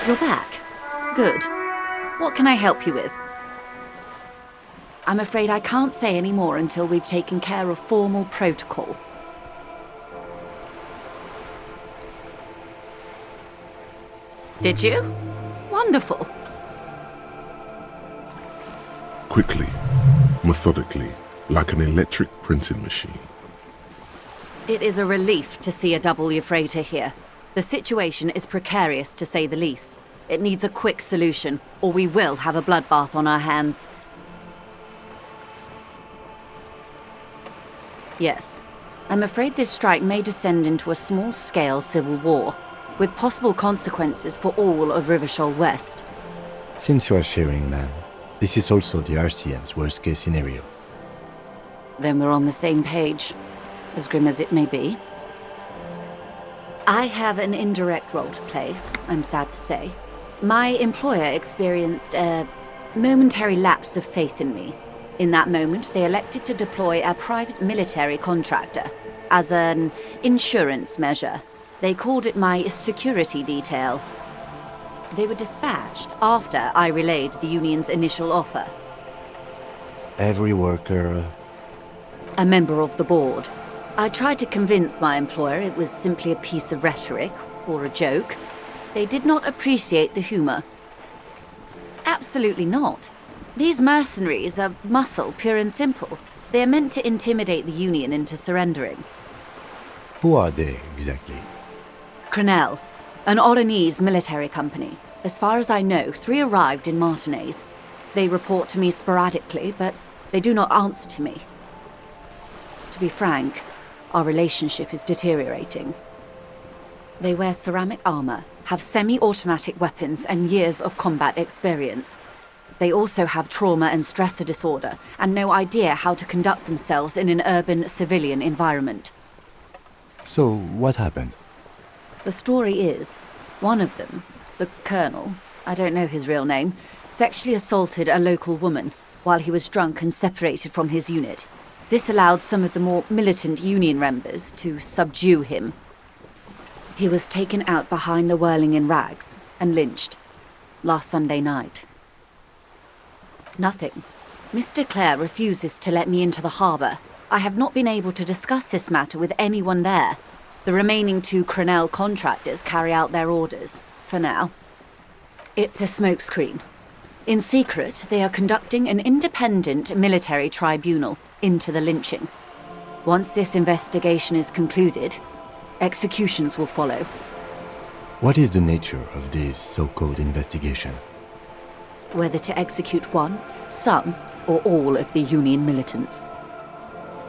You're back. Good. What can I help you with? I'm afraid I can't say any more until we've taken care of formal protocol. Did you? Wonderful. Quickly, methodically, like an electric printing machine. It is a relief to see a W freighter here. The situation is precarious, to say the least. It needs a quick solution, or we will have a bloodbath on our hands. Yes. I'm afraid this strike may descend into a small-scale civil war, with possible consequences for all of Rivershoal West. Since you are sharing, ma'am, this is also the RCM's worst-case scenario. Then we're on the same page, as grim as it may be. I have an indirect role to play, I'm sad to say. My employer experienced a momentary lapse of faith in me. In that moment, they elected to deploy a private military contractor as an insurance measure. They called it my security detail. They were dispatched after I relayed the union's initial offer. Every worker... A member of the board. I tried to convince my employer it was simply a piece of rhetoric, or a joke. They did not appreciate the humor. Absolutely not. These mercenaries are muscle, pure and simple. They are meant to intimidate the Union into surrendering. Who are they, exactly? Crenell, an Oranese military company. As far as I know, 3 arrived in Martinez. They report to me sporadically, but they do not answer to me. To be frank, our relationship is deteriorating. They wear ceramic armor, have semi-automatic weapons, and years of combat experience. They also have trauma and stressor disorder, and no idea how to conduct themselves in an urban civilian environment. So, what happened? The story is, one of them, the colonel, I don't know his real name, sexually assaulted a local woman while he was drunk and separated from his unit. This allowed some of the more militant Union members to subdue him. He was taken out behind the whirling in rags and lynched last Sunday night. Nothing. Mr. Clare refuses to let me into the harbour. I have not been able to discuss this matter with anyone there. The remaining 2 Crenell contractors carry out their orders, for now. It's a smokescreen. In secret, they are conducting an independent military tribunal into the lynching. Once this investigation is concluded, executions will follow. What is the nature of this so-called investigation? Whether to execute one, some, or all of the Union militants.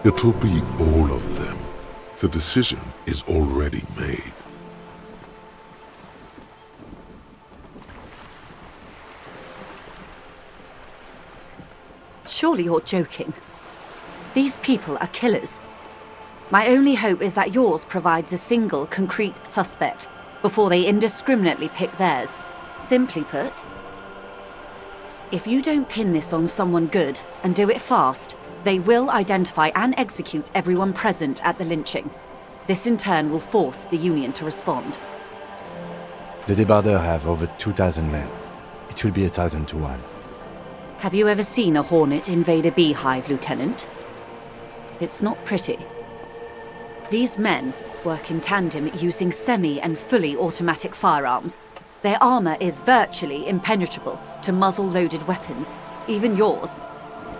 It will be all of them. The decision is already made. Surely you're joking. These people are killers. My only hope is that yours provides a single, concrete suspect before they indiscriminately pick theirs. Simply put, if you don't pin this on someone good and do it fast, they will identify and execute everyone present at the lynching. This in turn will force the Union to respond. The débardeurs have over 2,000 men. It will be 1,000 to 1. Have you ever seen a Hornet invade a beehive, Lieutenant? It's not pretty. These men work in tandem using semi- and fully automatic firearms. Their armor is virtually impenetrable to muzzle-loaded weapons, even yours.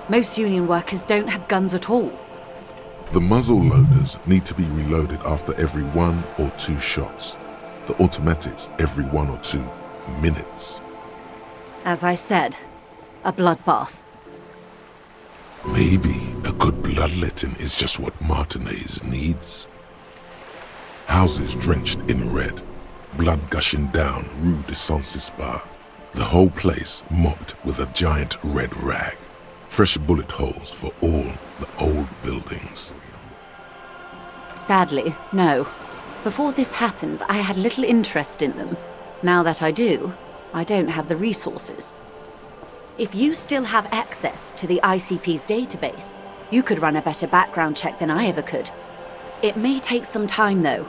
Most Union workers don't have guns at all. The muzzle loaders need to be reloaded after every 1 or 2 shots. The automatics every 1 or 2 minutes. As I said, a bloodbath. Maybe a good bloodletting is just what Martinez needs. Houses drenched in red, blood gushing down Rue de Saint-Cispar. The whole place mopped with a giant red rag. Fresh bullet holes for all the old buildings. Sadly, no. Before this happened, I had little interest in them. Now that I do, I don't have the resources. If you still have access to the ICP's database, you could run a better background check than I ever could. It may take some time, though.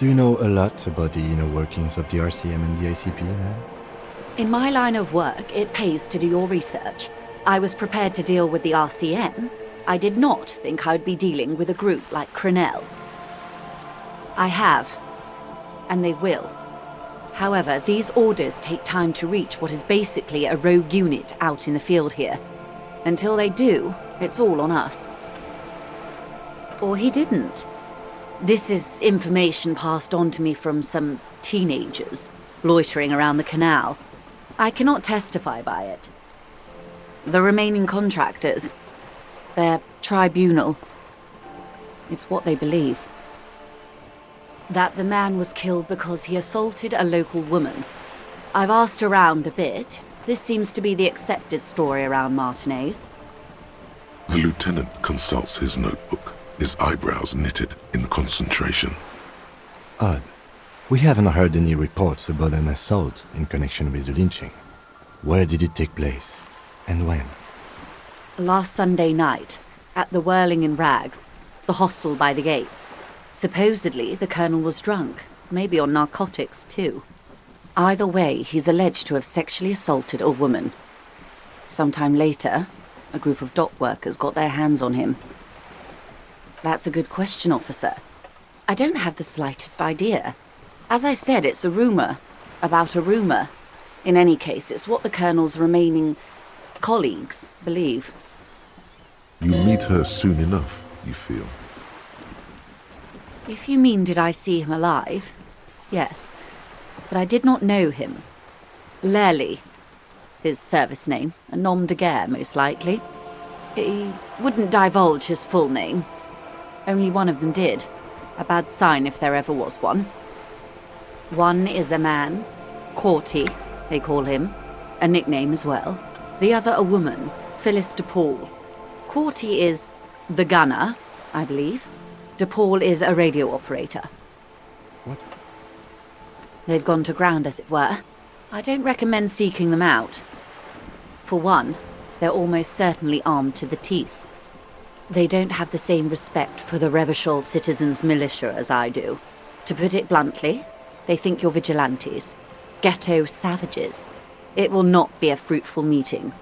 Do you know a lot about the inner workings of the RCM and the ACP, man? In my line of work, it pays to do your research. I was prepared to deal with the RCM. I did not think I'd be dealing with a group like Crenell. I have, and they will. However, these orders take time to reach what is basically a rogue unit out in the field here. Until they do, it's all on us. Or he didn't. This is information passed on to me from some teenagers loitering around the canal. I cannot testify by it. The remaining contractors, their tribunal, it's what they believe. That the man was killed because he assaulted a local woman. I've asked around a bit. This seems to be the accepted story around Martinez. The lieutenant consults his notebook, his eyebrows knitted in concentration. Odd. We haven't heard any reports about an assault in connection with the lynching. Where did it take place? And when? Last Sunday night, at the Whirling in Rags, the hostel by the gates. Supposedly, the colonel was drunk, maybe on narcotics too. Either way, he's alleged to have sexually assaulted a woman. Sometime later, a group of dock workers got their hands on him. That's a good question, officer. I don't have the slightest idea. As I said, it's a rumor about a rumor. In any case, it's what the colonel's remaining colleagues believe. You meet her soon enough, you feel? If you mean did I see him alive, yes. But I did not know him. Lely, his service name, a nom de guerre most likely. He wouldn't divulge his full name. Only one of them did. A bad sign if there ever was one. One is a man, Corty, they call him, a nickname as well. The other a woman, Phyllis DePaul. Corty is the gunner, I believe. DePaul is a radio operator. What? They've gone to ground, as it were. I don't recommend seeking them out. For one, they're almost certainly armed to the teeth. They don't have the same respect for the Revachol citizens' militia as I do. To put it bluntly, they think you're vigilantes. Ghetto savages. It will not be a fruitful meeting.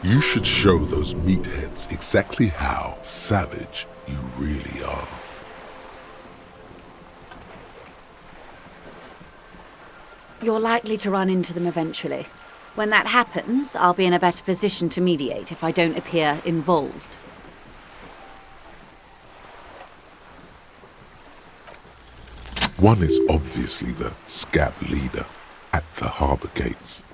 You should show those meatheads exactly how savage you really are. You're likely to run into them eventually. When that happens, I'll be in a better position to mediate if I don't appear involved. One is obviously the scab leader at the harbour gates.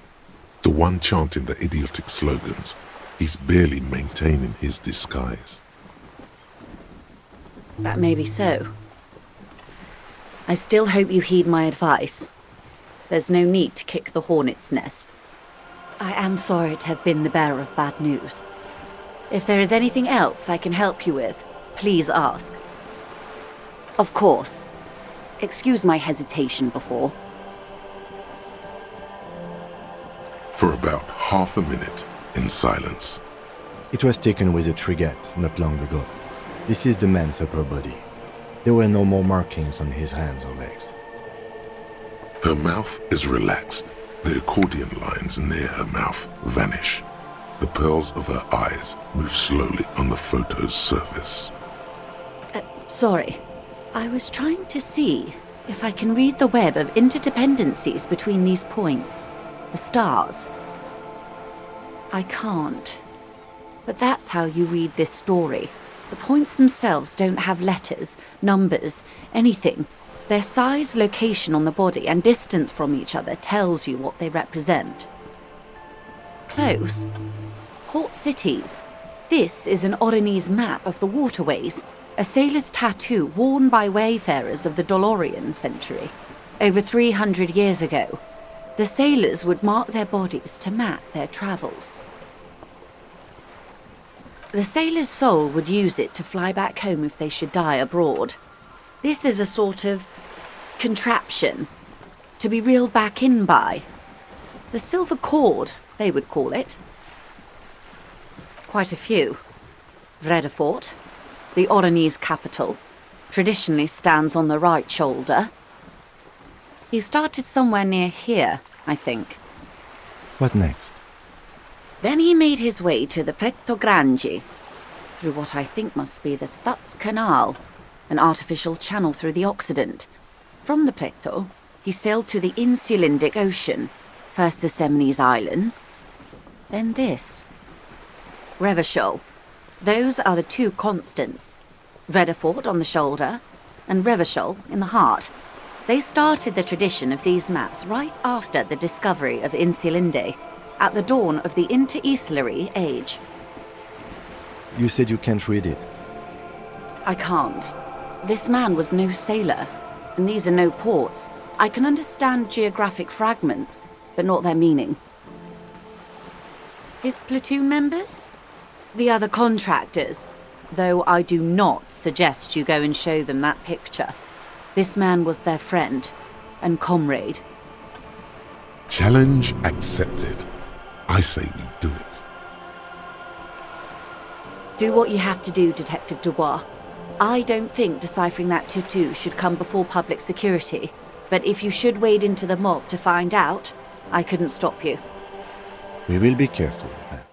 The one chanting the idiotic slogans. He's barely maintaining his disguise. That may be so. I still hope you heed my advice. There's no need to kick the hornet's nest. I am sorry to have been the bearer of bad news. If there is anything else I can help you with, please ask. Of course. Excuse my hesitation before. For about half a minute, in silence. It was taken with a trigette not long ago. This is the man's upper body. There were no more markings on his hands or legs. Her mouth is relaxed. The accordion lines near her mouth vanish. The pearls of her eyes move slowly on the photo's surface. Sorry. I was trying to see if I can read the web of interdependencies between these points. The stars. I can't. But that's how you read this story. The points themselves don't have letters, numbers, anything. Their size, location on the body, and distance from each other tells you what they represent. Close. Port cities. This is an Oronese map of the waterways, a sailor's tattoo worn by wayfarers of the Dolorian century. Over 300 years ago, the sailors would mark their bodies to map their travels. The sailor's soul would use it to fly back home if they should die abroad. This is a sort of contraption to be reeled back in by. The silver cord, they would call it. Quite a few. Vredefort, the Oronese capital, traditionally stands on the right shoulder. He started somewhere near here, I think. What next? Then he made his way to the Pretto Grange, through what I think must be the Stutz Canal, an artificial channel through the Occident. From the Pretto, he sailed to the Insulindic Ocean, first the Semines Islands, then this. Revachol. Those are the two constants. Redefort on the shoulder, and Revachol in the heart. They started the tradition of these maps right after the discovery of Insulinde, at the dawn of the Interinsulary Age. You said you can't read it. I can't. This man was no sailor, and these are no ports. I can understand geographic fragments, but not their meaning. His platoon members? The other contractors, though I do not suggest you go and show them that picture. This man was their friend and comrade. Challenge accepted. I say we do it. Do what you have to do, Detective Dubois. I don't think deciphering that tutu should come before public security, but if you should wade into the mob to find out, I couldn't stop you. We will be careful, ma'am.